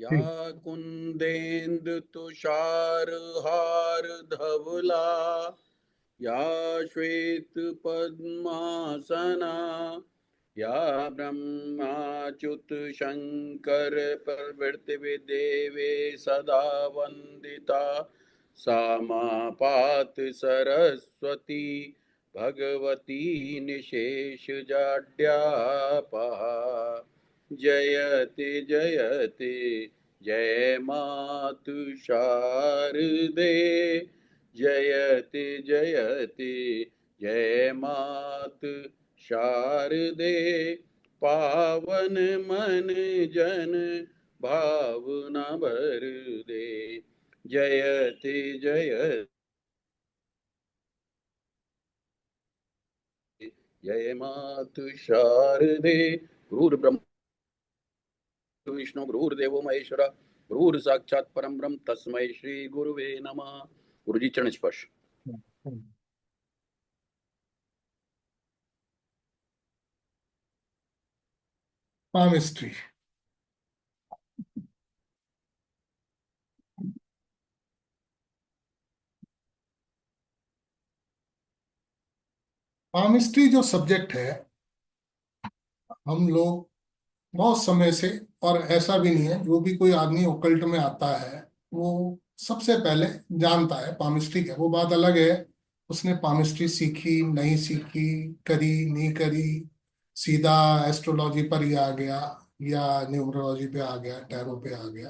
या कुंदेन्दु तुषार हार धवला या श्वेत पद्मासना या ब्रह्माच्युत शंकर प्रभृति देवे सदा वंदिता सा मां पात सरस्वती भगवती निशेष जाड्यापहा जयति जयति जय मातु शारदे जयति जयति जय मातु शारदे पावन मन जन भावना भर दे जयति जयति जय मातु शारदे। गुरुर्ब्रह्मा विष्णु गुरुर्देवो महेश्वरा गुरुर् साक्षात् परम ब्रह्म तस्मै श्री गुरुवे नमः। गुरुजी चरण स्पर्श। पामिस्ट्री पामिस्ट्री जो सब्जेक्ट है, हम लोग बहुत समय से, और ऐसा भी नहीं है, जो भी कोई आदमी ओकल्ट में आता है वो सबसे पहले जानता है पामिस्ट्री क्या। वो बात अलग है उसने पामिस्ट्री सीखी नहीं सीखी, करी नहीं करी, सीधा एस्ट्रोलॉजी पर ही आ गया या न्यूमरोलॉजी पे आ गया, टैरो पे आ गया।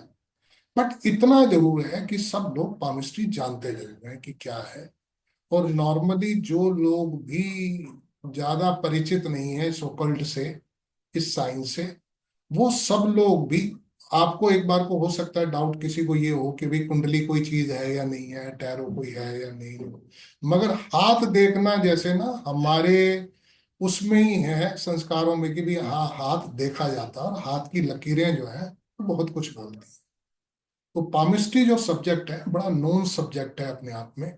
बट इतना जरूर है कि सब लोग पामिस्ट्री जानते जरूर हैं कि क्या है। और नॉर्मली जो लोग भी ज्यादा परिचित नहीं है इस ओकल्ट से, इस साइंस से, वो सब लोग भी, आपको एक बार को हो सकता है डाउट किसी को ये हो कि भाई कुंडली कोई चीज है या नहीं है, टैरो कोई है या नहीं, मगर हाथ देखना जैसे ना हमारे उसमें ही है संस्कारों में कि भाई हाँ हाथ देखा जाता है और हाथ की लकीरें जो है वो बहुत कुछ बोलती है। तो पामिस्ट्री जो सब्जेक्ट है बड़ा नोन सब्जेक्ट है अपने आप में,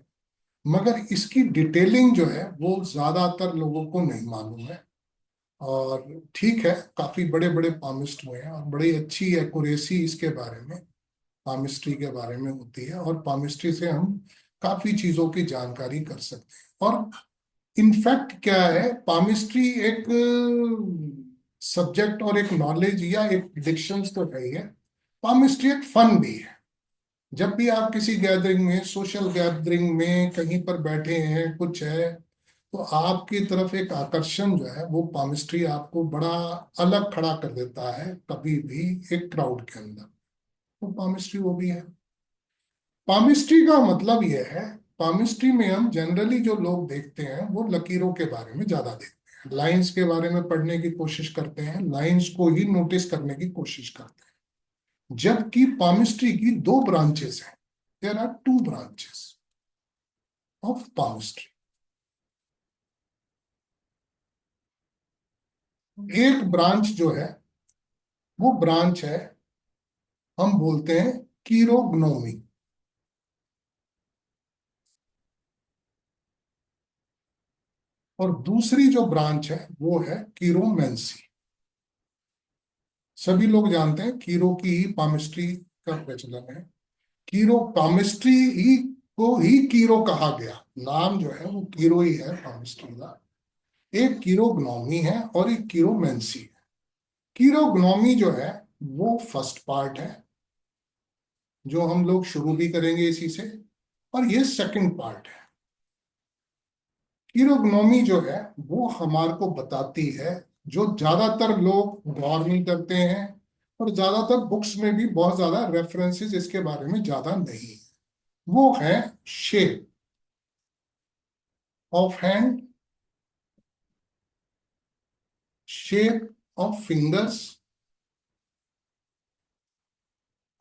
मगर इसकी डिटेलिंग जो है वो ज्यादातर लोगों को नहीं मालूम है। और ठीक है, काफी बड़े बड़े पामिस्ट हुए हैं और बड़ी अच्छी एक्यूरेसी इसके बारे में, पामिस्ट्री के बारे में होती है, और पामिस्ट्री से हम काफी चीजों की जानकारी कर सकते हैं। और इनफैक्ट क्या है, पामिस्ट्री एक सब्जेक्ट और एक नॉलेज या एक डिक्शन तो है ही है, पामिस्ट्री एक फन भी है। जब भी आप किसी गैदरिंग में, सोशल गैदरिंग में कहीं पर बैठे हैं, कुछ है, तो आपकी तरफ एक आकर्षण जो है वो पामिस्ट्री आपको बड़ा अलग खड़ा कर देता है कभी भी एक क्राउड के अंदर। तो पामिस्ट्री वो भी है। पामिस्ट्री का मतलब यह है, पामिस्ट्री में हम जनरली जो लोग देखते हैं वो लकीरों के बारे में ज्यादा देखते हैं, लाइंस के बारे में पढ़ने की कोशिश करते हैं, लाइंस को ही नोटिस करने की कोशिश करते हैं। जबकि पामिस्ट्री की दो ब्रांचेस हैं, there are two branches of palmistry. एक ब्रांच जो है वो ब्रांच है, हम बोलते हैं कीरोग्नोमी। और दूसरी जो ब्रांच है वो है कीरोमेंसी। सभी लोग जानते हैं कीरो की ही पामिस्ट्री का प्रचलन है। कीरो पामिस्ट्री ही को ही कीरो कहा गया, नाम जो है वो कीरो ही है पामिस्ट्री का। एक कीरोग्नोमी है और एक कीरोमेंसी है। कीरोग्नोमी जो है वो फर्स्ट पार्ट है जो हम लोग शुरू भी करेंगे इसी से, और ये सेकंड पार्ट है। कीरोग्नोमी जो है वो हमारे को बताती है, जो ज्यादातर लोग गौर नहीं करते हैं, और ज्यादातर बुक्स में भी बहुत ज्यादा रेफरेंसेस इसके बारे में ज्यादा नहीं है, वो है shape of hand, shape of fingers.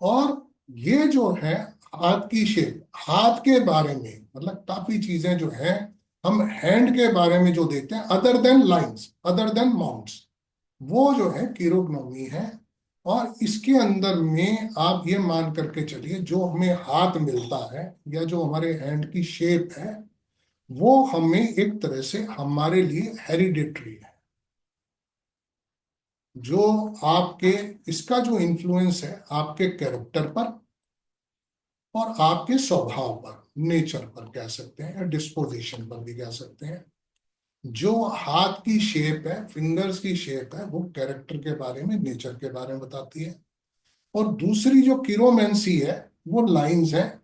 और ये जो है हाथ की शेप, हाथ के बारे में मतलब काफी चीजें जो है हम हैंड के बारे में जो देखते हैं, other than lines, other than mounts, वो जो है कीरोग्नोमी है। और इसके अंदर में आप ये मान करके चलिए, जो हमें हाथ मिलता है या जो हमारे हैंड की शेप है, वो हमें एक तरह से हमारे लिए हेरिडिटरी है। जो आपके, इसका जो इन्फ्लुएंस है आपके कैरेक्टर पर और आपके स्वभाव पर, नेचर पर कह सकते हैं, या डिस्पोजिशन पर भी कह सकते हैं। जो हाथ की शेप है, फिंगर्स की शेप है, वो कैरेक्टर के बारे में, नेचर के बारे में बताती है। और दूसरी जो किरोमेंसी है, वो लाइंस है,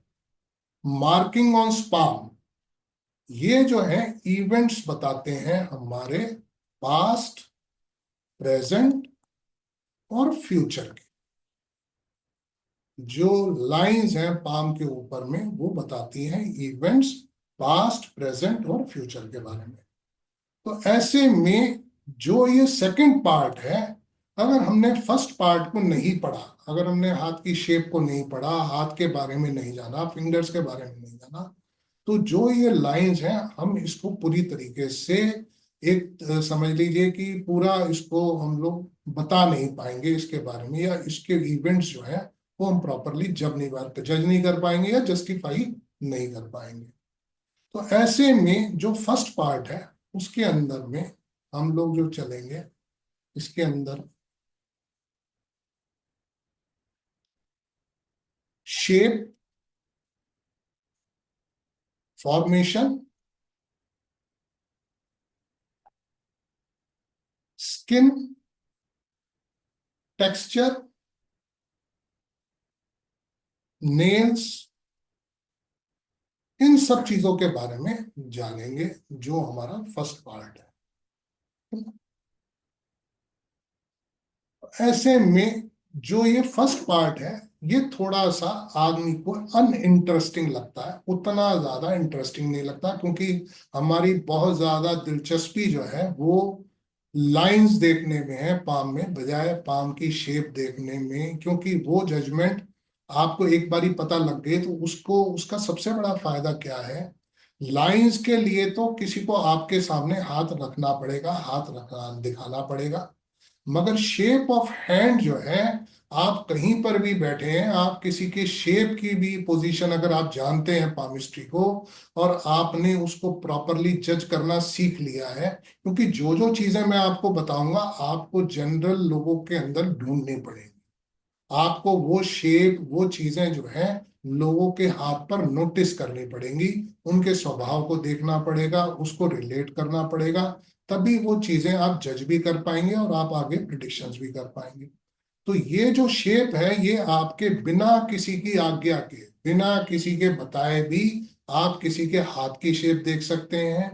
मार्किंग ऑन स्पाम। ये जो है इवेंट्स बताते हैं हमारे पास्ट, प्रेजेंट और फ्यूचर के। जो लाइंस हैं पाम के ऊपर में, वो बताती हैं इवेंट्स, पास्ट, प्रेजेंट और फ्यूचर के बारे में। तो ऐसे में जो ये सेकंड पार्ट है, अगर हमने फर्स्ट पार्ट को नहीं पढ़ा, अगर हमने हाथ की शेप को नहीं पढ़ा, हाथ के बारे में नहीं जाना, फिंगर्स के बारे में नहीं जाना, तो जो ये लाइंस हैं हम इसको पूरी तरीके से एक समझ लीजिए कि पूरा इसको हम लोग बता नहीं पाएंगे इसके बारे में, या इसके इवेंट्स जो है वो हम प्रॉपरली जज नहीं कर पाएंगे या जस्टिफाई नहीं कर पाएंगे। तो ऐसे में जो फर्स्ट पार्ट है उसके अंदर में हम लोग जो चलेंगे, इसके अंदर shape, formation, skin, texture, nails, इन सब चीजों के बारे में जानेंगे, जो हमारा फर्स्ट पार्ट है। ऐसे में जो ये फर्स्ट पार्ट है, ये थोड़ा सा आदमी को अनइंटरेस्टिंग लगता है, उतना ज्यादा इंटरेस्टिंग नहीं लगता, क्योंकि हमारी बहुत ज्यादा दिलचस्पी जो है वो लाइंस देखने में है पाम में, बजाय पाम की शेप देखने में। क्योंकि वो जजमेंट आपको एक बारी पता लग गई तो उसको, उसका सबसे बड़ा फायदा क्या है, लाइंस के लिए तो किसी को आपके सामने हाथ रखना पड़ेगा, हाथ रखना दिखाना पड़ेगा। मगर शेप ऑफ हैंड जो है, आप कहीं पर भी बैठे हैं, आप किसी के शेप की भी पोजीशन अगर आप जानते हैं पामिस्ट्री को, और आपने उसको प्रॉपरली जज करना सीख लिया है, क्योंकि जो जो चीजें मैं आपको बताऊंगा आपको जनरल लोगों के अंदर ढूंढनी पड़ेगी। आपको वो शेप, वो चीजें जो है लोगों के हाथ पर नोटिस करनी पड़ेंगी, उनके स्वभाव को देखना पड़ेगा, उसको रिलेट करना पड़ेगा, तभी वो चीजें आप जज भी कर पाएंगे और आप आगे प्रिडिक्शंस भी कर पाएंगे। तो ये जो शेप है, ये आपके बिना किसी की आज्ञा के, बिना किसी के बताए भी आप किसी के हाथ की शेप देख सकते हैं।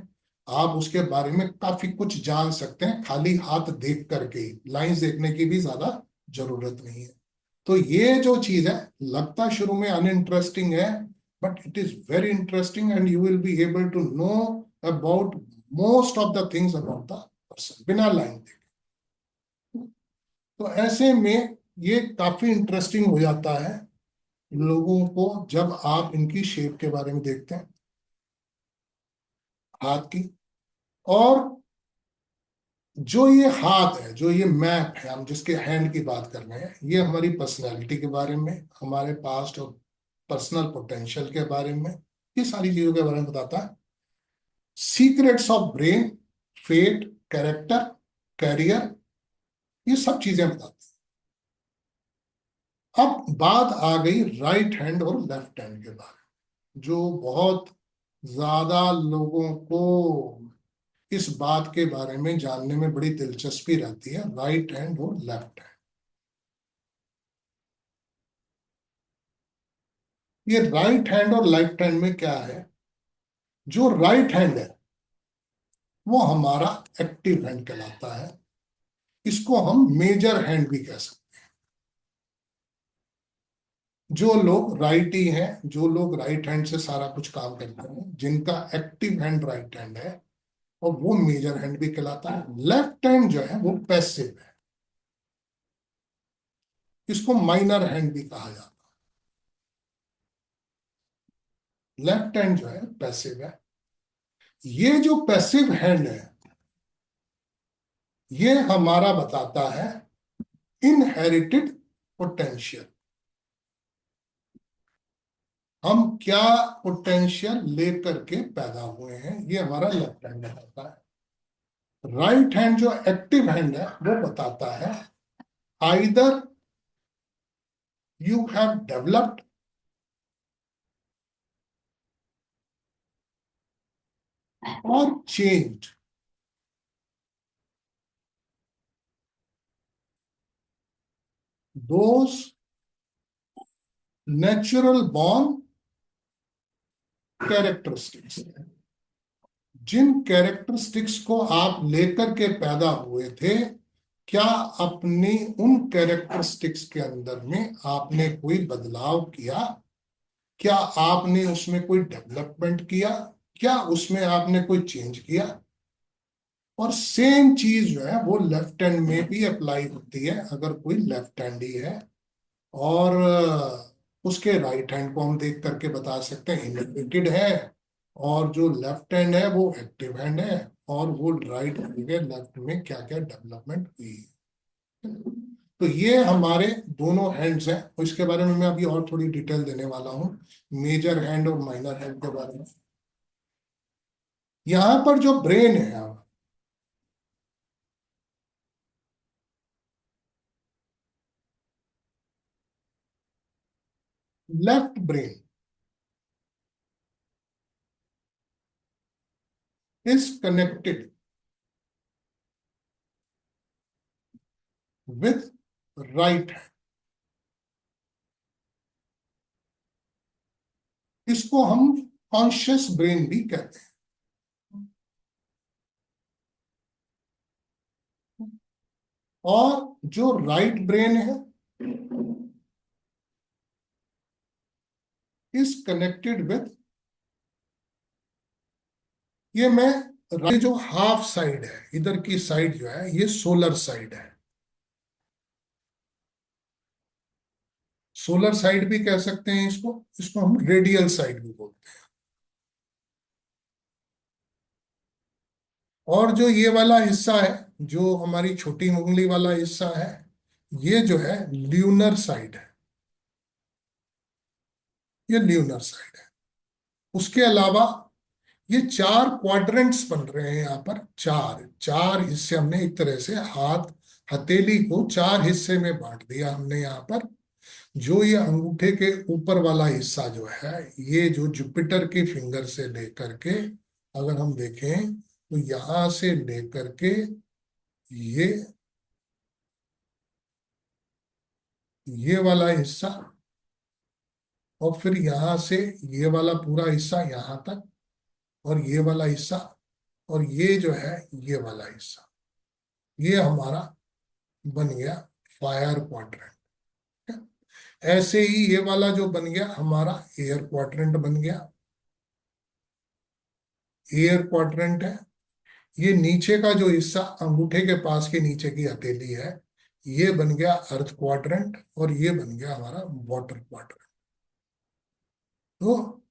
आप उसके बारे में काफी कुछ जान सकते हैं खाली हाथ देख करके, लाइंस देखने की भी ज्यादा जरूरत नहीं है। तो ये जो चीज है, लगता शुरू में अनइंटरेस्टिंग है, but it is very interesting and you will be able to know about most of the things about the person बिना लाइन देखे। तो ऐसे में ये काफी इंटरेस्टिंग हो जाता है लोगों को जब आप इनकी शेप के बारे में देखते हैं हाथ की। और जो ये हाथ है, जो ये मैप है, हम जिसके हैंड की बात कर रहे हैं, ये हमारी पर्सनालिटी के बारे में, हमारे पास्ट और पर्सनल पोटेंशियल के बारे में, ये सारी चीजों के बारे में बताता है। Secrets of brain, fate, character, career, ये सब चीजें बताती हैं। अब बात आ गई राइट हैंड और लेफ्ट हैंड के बारे में, जो बहुत ज्यादा लोगों को इस बात के बारे में जानने में बड़ी दिलचस्पी रहती है, राइट हैंड और लेफ्ट हैंड। ये राइट हैंड और लेफ्ट हैंड में क्या है, जो राइट हैंड है वो हमारा एक्टिव हैंड कहलाता है। इसको हम मेजर हैंड भी कह सकते हैं। जो लोग राइटी हैं, जो लोग राइट हैंड से सारा कुछ काम करते हैं, जिनका एक्टिव हैंड राइट हैंड है, और वो मेजर हैंड भी कहलाता है। लेफ्ट हैंड जो है वो पैसिव है, इसको माइनर हैंड भी कहा जाता है। लेफ्ट हैंड जो है पैसिव है। ये जो पैसिव हैंड है, ये हमारा बताता है इनहेरिटेड पोटेंशियल। हम क्या पोटेंशियल लेकर के पैदा हुए हैं, ये हमारा लेफ्ट हैंड बताता है। राइट हैंड जो एक्टिव हैंड है वो बताता है either you have developed or changed those natural born characteristics. जिन कैरेक्टरिस्टिक्स को आप लेकर के पैदा हुए थे, क्या अपनी उन कैरेक्टरिस्टिक्स के अंदर में आपने कोई बदलाव किया? क्या आपने उसमें कोई डेवलपमेंट किया? क्या उसमें आपने कोई चेंज किया? और सेम चीज जो है वो लेफ्ट हैंड में भी अप्लाई होती है। अगर कोई लेफ्ट हैंडी है और उसके राइट हैंड को हम देख करके बता सकते हैं इनहिबिटेड है, और जो लेफ्ट हैंड है वो एक्टिव हैंड है, और वो राइट हैंड के लेफ्ट में क्या क्या डेवलपमेंट हुई है। तो ये हमारे दोनों हैंड्स हैं, और इसके बारे में मैं अभी और थोड़ी डिटेल देने वाला हूँ, मेजर हैंड और माइनर हैंड के बारे में। यहाँ पर जो ब्रेन है, left brain is connected with right hand. इसको हम कॉन्शियस ब्रेन भी कहते हैं। और जो राइट ब्रेन है इज कनेक्टेड विथ, ये मैं राइट जो हाफ साइड है, इधर की साइड जो है ये सोलर साइड है। सोलर साइड भी कह सकते हैं इसको, इसको हम रेडियल साइड भी बोलते हैं। और जो ये वाला हिस्सा है, जो हमारी छोटी उंगली वाला हिस्सा है, ये जो है ल्यूनर साइड है। ये ल्यूनर साइड है। उसके अलावा ये चार क्वाड्रेंट्स बन रहे हैं यहाँ पर। चार चार हिस्से हमने एक तरह से हाथ, हथेली को चार हिस्से में बांट दिया हमने यहाँ पर। जो ये अंगूठे के ऊपर वाला हिस्सा जो है, ये जो जुपिटर के फिंगर से लेकर के अगर हम देखें तो यहां से लेकर के ये ये वाला हिस्सा, और फिर यहां से ये वाला पूरा हिस्सा यहां तक, और ये वाला हिस्सा, और ये जो है ये वाला हिस्सा, ये हमारा बन गया फायर क्वाड्रेंट। ऐसे ही ये वाला जो बन गया हमारा एयर क्वाड्रेंट बन गया। एयर क्वाड्रेंट है। ये नीचे का जो हिस्सा अंगूठे के पास के नीचे की हथेली है, ये बन गया अर्थ क्वाड्रेंट, और ये बन गया हमारा वाटर क्वाड्रेंट। तो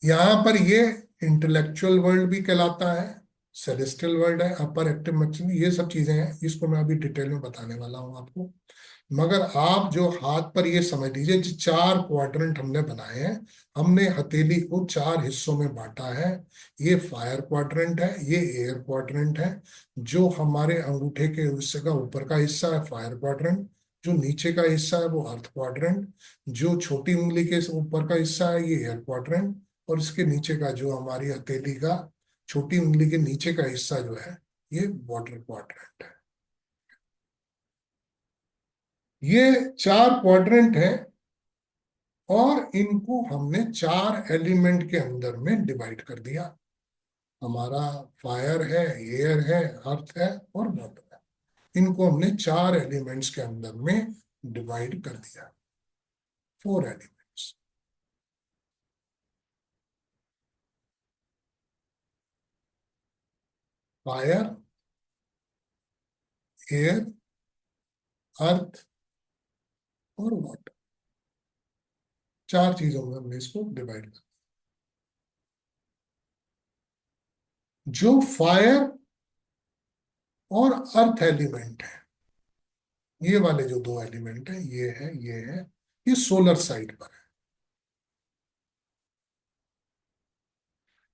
यहाँ पर ये इंटेलेक्चुअल वर्ल्ड भी कहलाता है, सेलेस्टियल वर्ल्ड है, अपर एक्टिव मैक्सिमम, ये सब चीजें हैं। इसको मैं अभी डिटेल में बताने वाला हूँ आपको। मगर आप जो हाथ पर ये समझ लीजिए, जो चार क्वाड्रेंट हमने बनाए हैं, हमने हथेली को चार हिस्सों में बांटा है। ये फायर क्वाड्रेंट है, ये एयर क्वाड्रेंट है, जो हमारे अंगूठे के हिस्से का ऊपर का हिस्सा है फायर क्वाड्रेंट, जो नीचे का हिस्सा है वो अर्थ क्वाड्रेंट, जो छोटी उंगली के ऊपर का हिस्सा है ये एयर क्वाड्रेंट, और इसके नीचे का जो हमारी हथेली का छोटी उंगली के नीचे का हिस्सा जो है ये वाटर क्वाड्रेंट है। ये चार क्वाड्रेंट है, और इनको हमने चार एलिमेंट के अंदर में डिवाइड कर दिया। हमारा फायर है, एयर है, अर्थ है और वाटर है। इनको हमने चार एलिमेंट्स के अंदर में डिवाइड कर दिया, फोर एलिमेंट्स। फायर, एयर, अर्थ और वाटर, चार चीजों में हमने इसको डिवाइड कर। जो फायर और अर्थ एलिमेंट है, ये वाले जो दो एलिमेंट है, ये है ये है, ये सोलर साइड पर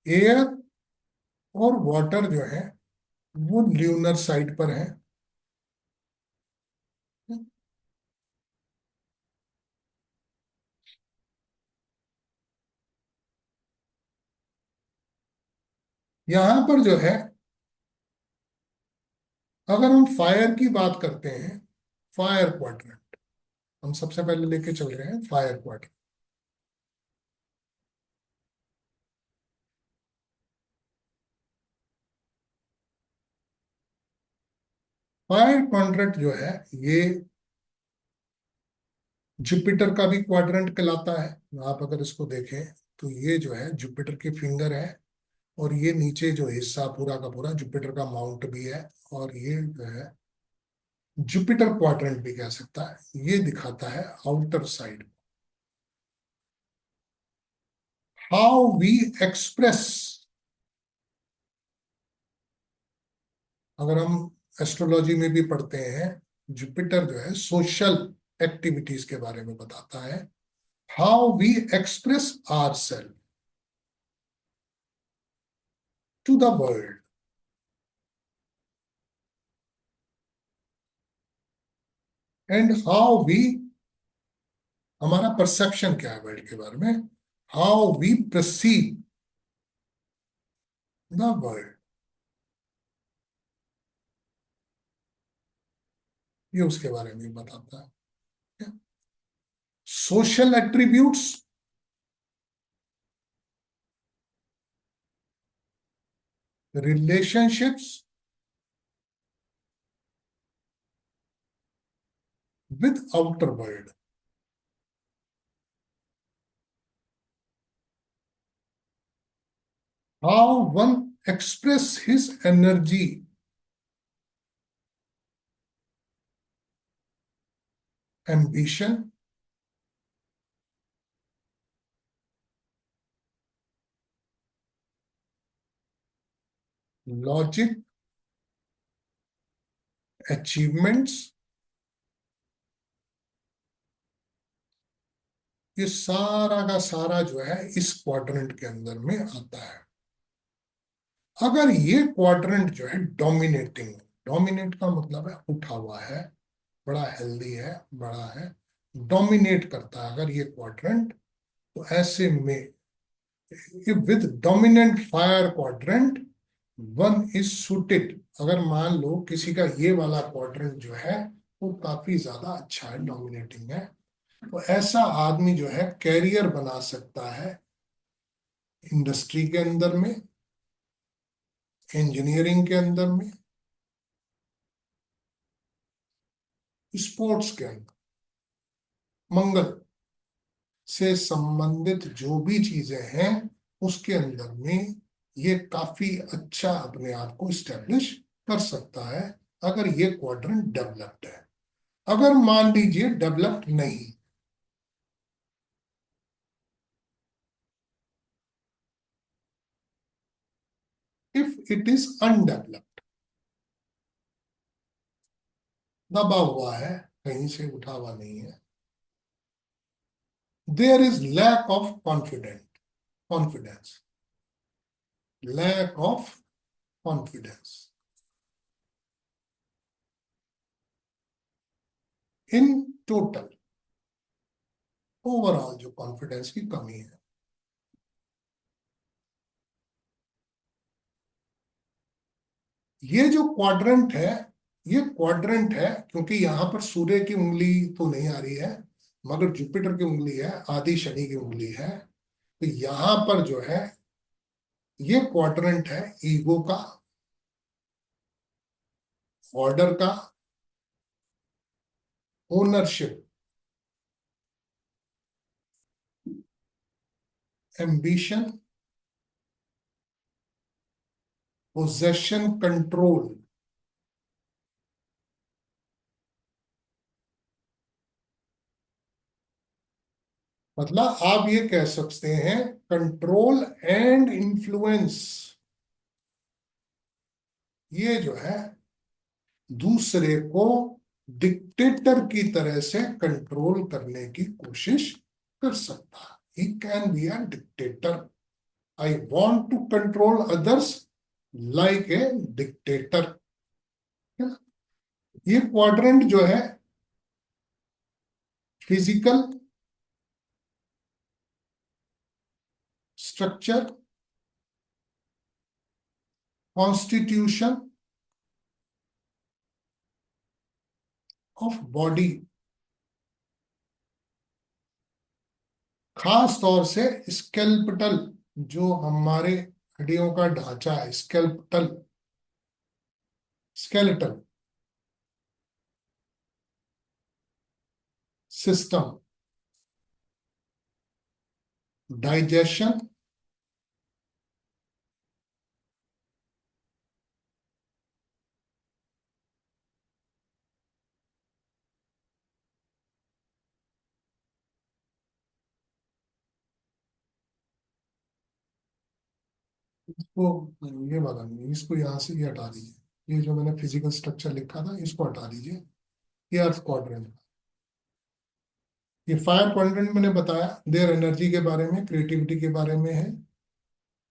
है। एयर और वाटर जो है वो ल्यूनर साइड पर है। यहां पर जो है, अगर हम फायर की बात करते हैं, फायर क्वाड्रेंट हम सबसे पहले लेके चल रहे हैं, फायर क्वाड्रेंट। फायर क्वाड्रेंट जो है, ये जुपिटर का भी क्वाड्रेंट कहलाता है। आप अगर इसको देखें तो ये जो है जुपिटर की फिंगर है, और ये नीचे जो हिस्सा पूरा का पूरा जुपिटर का माउंट भी है, और ये जो है जुपिटर क्वाड्रेंट भी कह सकता है। ये दिखाता है outer side, how we express. अगर हम एस्ट्रोलॉजी में भी पढ़ते हैं, जुपिटर जो है सोशल एक्टिविटीज के बारे में बताता है, how we express our self to the world, and how we, हमारा परसेप्शन क्या है वर्ल्ड के बारे में, how we perceive the world, ये उसके बारे में बताता है। Social attributes, relationships with outer world, how one express his energy, ambition, logic, achievements, ये सारा का सारा जो है इस क्वाड्रेंट के अंदर में आता है। अगर ये क्वाड्रेंट जो है डोमिनेटिंग, डोमिनेट का मतलब है उठा हुआ है, बड़ा हेल्दी है, बड़ा है, डोमिनेट करता है अगर ये क्वाड्रेंट, तो ऐसे में with dominant fire quadrant one is suited. अगर मान लो किसी का ये वाला क्वाड्रेंट जो है वो काफी ज्यादा अच्छा है, डोमिनेटिंग है, तो ऐसा आदमी जो है कैरियर बना सकता है इंडस्ट्री के अंदर में, इंजीनियरिंग के अंदर में, स्पोर्ट्स के अंदर, मंगल से संबंधित जो भी चीजें हैं उसके अंदर में ये काफी अच्छा अपने आप को स्टेब्लिश कर सकता है, अगर ये क्वाड्रेंट डेवलप्ड है। अगर मान लीजिए डेवलप्ड नहीं, इफ इट इज अनडेवलप्ड, दबा हुआ है, कहीं से उठा हुआ नहीं है, there is lack of confidence, lack of confidence in total, overall जो कॉन्फिडेंस की कमी है। ये जो क्वाड्रेंट है, ये क्वाड्रेंट है क्योंकि यहां पर सूर्य की उंगली तो नहीं आ रही है, मगर जुपिटर की उंगली है, आदि शनि की उंगली है, तो यहां पर जो है ये क्वाड्रेंट है ईगो का, ऑर्डर का, ओनरशिप, एम्बिशन, पोजेशन, कंट्रोल। मतलब आप ये कह सकते हैं कंट्रोल एंड इन्फ्लुएंस, ये जो है दूसरे को डिक्टेटर की तरह से कंट्रोल करने की कोशिश कर सकता है। He can be a dictator, I want to control others like a dictator. ये क्वाड्रेंट जो है physical structure, constitution of body, खास तौर से स्केल्पटल, जो हमारे हड्डियों का ढांचा है, स्केल्पटल, स्केलेटल सिस्टम, डाइजेशन, इसको ये वाला नहीं, इसको यहाँ से ये हटा दीजिए, ये जो मैंने फिजिकल स्ट्रक्चर लिखा था इसको हटा दीजिए, ये अर्थ क्वाड्रेंट। ये फायर क्वाड्रेंट मैंने बताया, देयर एनर्जी के बारे में, क्रिएटिविटी के बारे में है,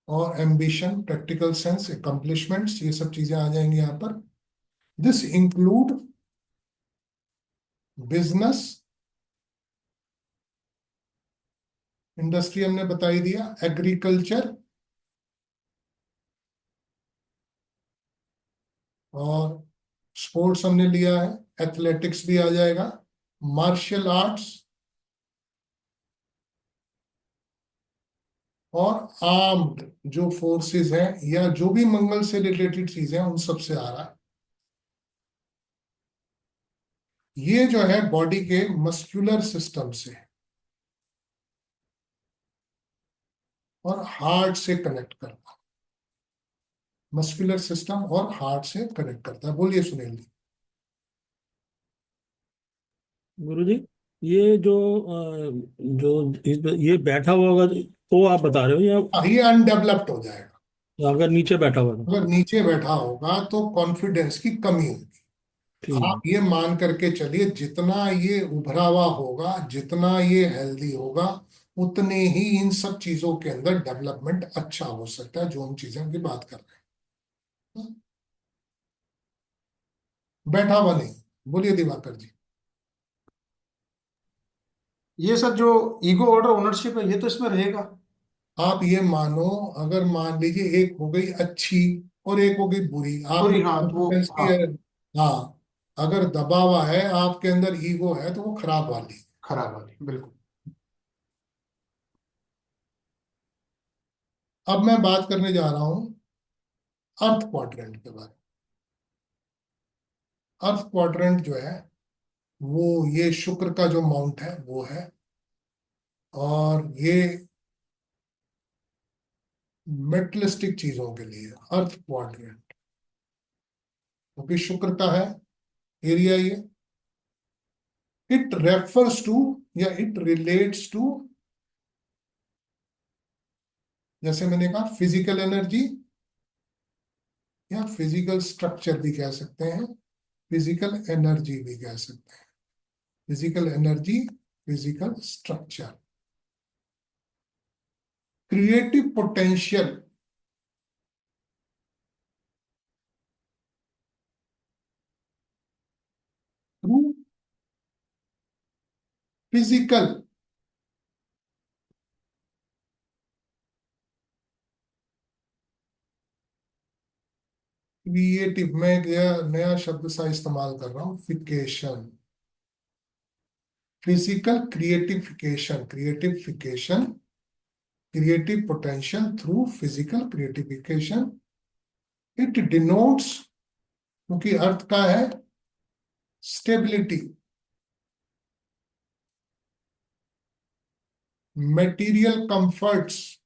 और एम्बिशन, प्रैक्टिकल सेंस, अकम्पलिशमेंट्स, ये सब चीजें आ जाएंगी यहाँ पर। दिस इंक्लूड बिजनेस, इंडस्ट्री हमने बता ही दिया, एग्रीकल्चर, और स्पोर्ट्स हमने लिया है, एथलेटिक्स भी आ जाएगा, मार्शल आर्ट्स, और आर्म्ड जो फोर्सेस हैं या जो भी मंगल से रिलेटेड चीजें हैं उन सब से आ रहा है। ये जो है बॉडी के मस्कुलर सिस्टम से और हार्ट से कनेक्ट करता है, मस्कुलर सिस्टम और हार्ट से कनेक्ट करता है। बोलिए सुनील जी। गुरुजी, ये जो ये बैठा हुआ होगा तो आप बता रहे हो, या ये अनडेवलप्ड हो जाएगा। अगर नीचे बैठा हुआ तो? अगर नीचे बैठा होगा तो कॉन्फिडेंस की कमी होगी। ठीक है। आप ये मान करके चलिए, जितना ये उभरा हुआ होगा, जितना ये हेल्दी होगा, उतने ही इन सब चीजों के अंदर डेवलपमेंट अच्छा हो सकता है, जो हम चीजों की बात कर रहे हैं। बैठा हुआ नहीं। बोलिए दिवाकर जी। ये सर जो ईगो ऑर्डर ओनरशिप है, ये तो इसमें रहेगा। आप ये मानो, अगर मान लीजिए एक हो गई अच्छी और एक हो गई बुरी, आपने सॉरी, हाँ तो वो, कॉन्फिडेंस की हाँ, है। हाँ, अगर दबा हुआ है आपके अंदर, ईगो है, तो वो खराब वाली है। खराब वाली बिल्कुल। अब मैं बात करने जा रहा हूं अर्थ क्वाड्रेंट के बारे में। अर्थ क्वाड्रेंट जो है वो ये शुक्र का जो माउंट है वो है, और ये मेटलिस्टिक चीजों के लिए अर्थ क्वाड्रेंट, क्योंकि शुक्र का है एरिया ये। इट रेफर्स टू या इट रिलेट्स टू, जैसे मैंने कहा, फिजिकल एनर्जी या फिजिकल स्ट्रक्चर भी कह सकते हैं, फिजिकल एनर्जी भी कह सकते हैं, physical energy, physical structure, creative potential, through physical, creative, मैं एक नया शब्द सा इस्तेमाल कर रहा हूं, fication, physical creatification, creatification, creative potential through physical creatification. It denotes, क्योंकि अर्थ का है stability, material comforts,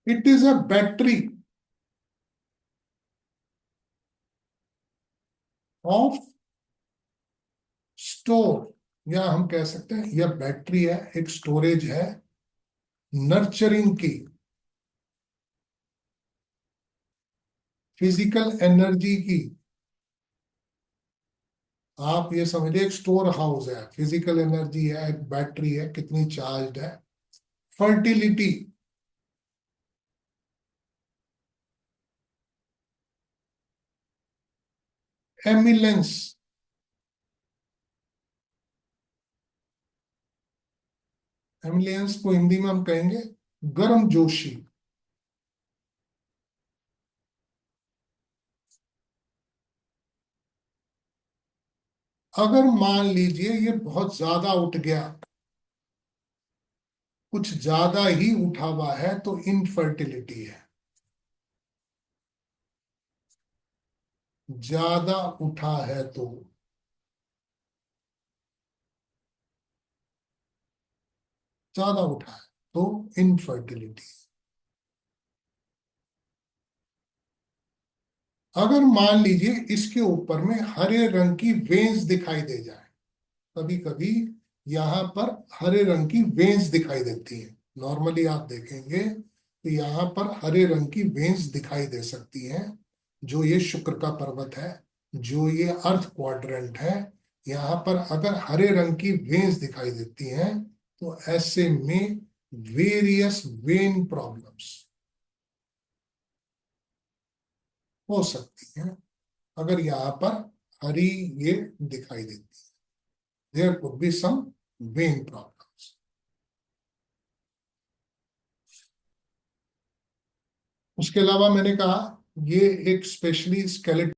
it is a battery of store, या हम कह सकते हैं यह बैटरी है, एक स्टोरेज है नर्चरिंग की, फिजिकल एनर्जी की। आप ये समझिए एक स्टोर हाउस है, फिजिकल एनर्जी है, एक बैटरी है, कितनी चार्ज है, फर्टिलिटी, एमिलेंस, एमिलियंस को हिंदी में हम कहेंगे गर्म जोशी। अगर मान लीजिए ये बहुत ज्यादा उठ गया, कुछ ज्यादा ही उठा हुआ है, तो इनफर्टिलिटी है। ज्यादा उठा है तो, ज्यादा उठा है तो इनफर्टिलिटी। अगर मान लीजिए इसके ऊपर में हरे रंग की वेन्स दिखाई दे जाए, कभी कभी यहाँ पर हरे रंग की वेन्स दिखाई देती हैं, नॉर्मली आप देखेंगे तो यहाँ पर हरे रंग की वेन्स दिखाई दे सकती हैं। जो ये शुक्र का पर्वत है, जो ये अर्थ क्वाड्रेंट है, यहाँ पर अगर हरे रंग की वेन्स दिखाई देती हैं तो ऐसे में वेरियस वेन प्रॉब्लम्स हो सकती हैं। अगर यहाँ पर हरी ये दिखाई देती है, there could be some vein problems. उसके अलावा मैंने कहा ये एक स्पेशली स्केलेटल